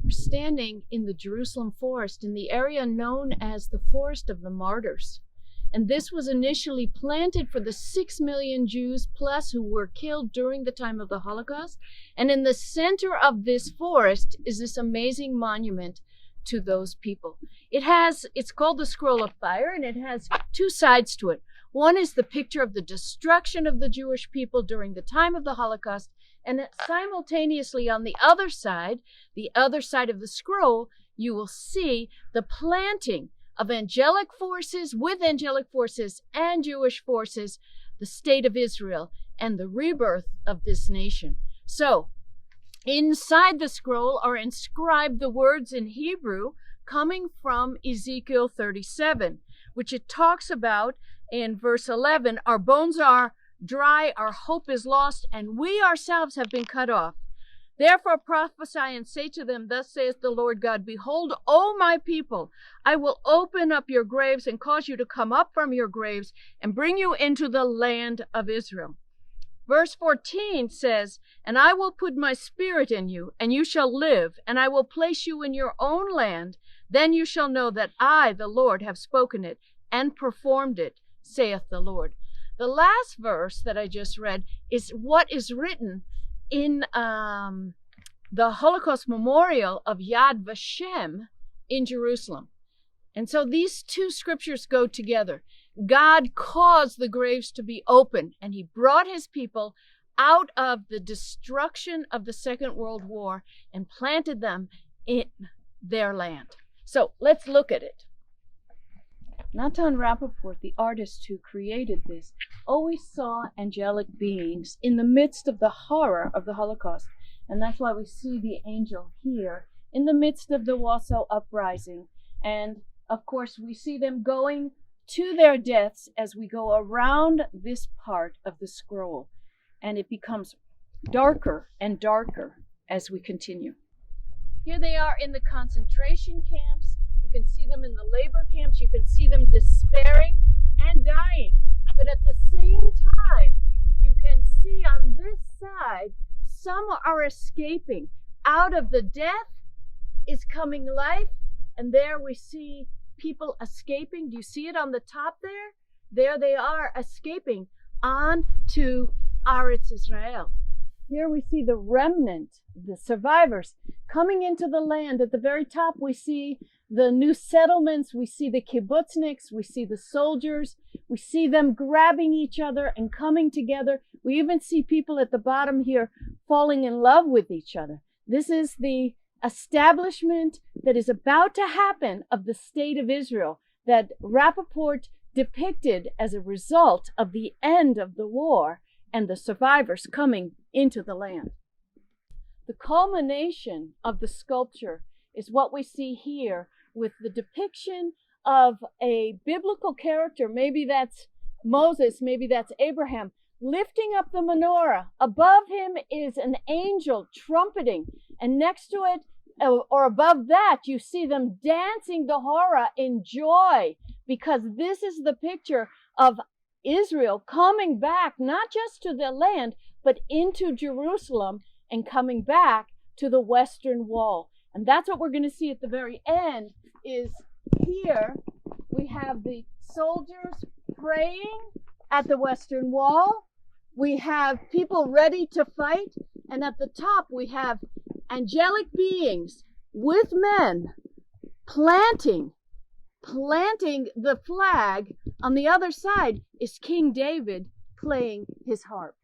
We're standing in the Jerusalem forest, in the area known as the Forest of the Martyrs. And this was initially planted for the 6 million Jews plus who were killed during the time of the Holocaust. And in the center of this forest is this amazing monument to those people. It's called the Scroll of Fire, and it has two sides to it. One is the picture of the destruction of the Jewish people during the time of the Holocaust, and simultaneously on the other side of the scroll, you will see the planting of angelic forces with angelic forces and Jewish forces, the state of Israel, and the rebirth of this nation. So, inside the scroll are inscribed the words in Hebrew coming from Ezekiel 37, which it talks about in verse 11, our bones are dry, our hope is lost, and we ourselves have been cut off. Therefore prophesy and say to them, thus saith the Lord God, behold, O my people, I will open up your graves and cause you to come up from your graves and bring you into the land of Israel. Verse 14 says, and I will put my spirit in you, and you shall live, and I will place you in your own land. Then you shall know that I, the Lord, have spoken it and performed it, saith the Lord. The last verse that I just read is what is written in the Holocaust Memorial of Yad Vashem in Jerusalem. And so these two scriptures go together. God caused the graves to be open, and he brought his people out of the destruction of the Second World War and planted them in their land. So let's look at it. Natan Rappaport, the artist who created this, always saw angelic beings in the midst of the horror of the Holocaust. And that's why we see the angel here in the midst of the Warsaw Uprising. And of course, we see them going to their deaths as we go around this part of the scroll. And it becomes darker and darker as we continue. Here they are in the concentration camps. You can see them in the labor camps. You can see them despairing and dying. But at the same time, you can see on this side, some are escaping. Out of the death is coming life. And there we see people escaping. Do you see it on the top there? There they are escaping on to Eretz Israel. Here we see the remnant, the survivors, coming into the land. At the very top, we see the new settlements. We see the kibbutzniks. We see the soldiers. We see them grabbing each other and coming together. We even see people at the bottom here falling in love with each other. This is the establishment that is about to happen of the state of Israel that Rappaport depicted as a result of the end of the war and the survivors coming into the land. The culmination of the sculpture is what we see here with the depiction of a biblical character. Maybe that's Moses, maybe that's Abraham, lifting up the menorah. Above him is an angel trumpeting, and next to it, or above that, you see them dancing the hora in joy, because this is the picture of Israel coming back, not just to their land, but into Jerusalem and coming back to the Western Wall. And that's what we're going to see at the very end, is here we have the soldiers praying at the Western Wall. We have people ready to fight. And at the top, we have angelic beings with men planting the flag. On the other side is King David playing his harp.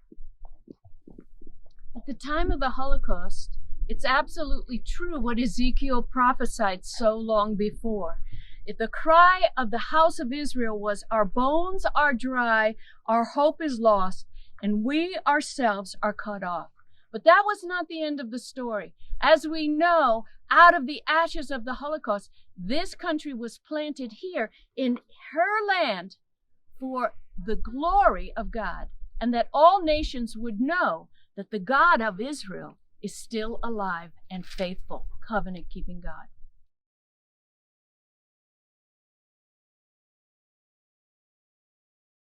At the time of the Holocaust, it's absolutely true what Ezekiel prophesied so long before. The cry of the house of Israel was, our bones are dry, our hope is lost, and we ourselves are cut off. But that was not the end of the story. As we know, out of the ashes of the Holocaust, this country was planted here in her land for the glory of God, and that all nations would know that the God of Israel is still alive and faithful, covenant-keeping God.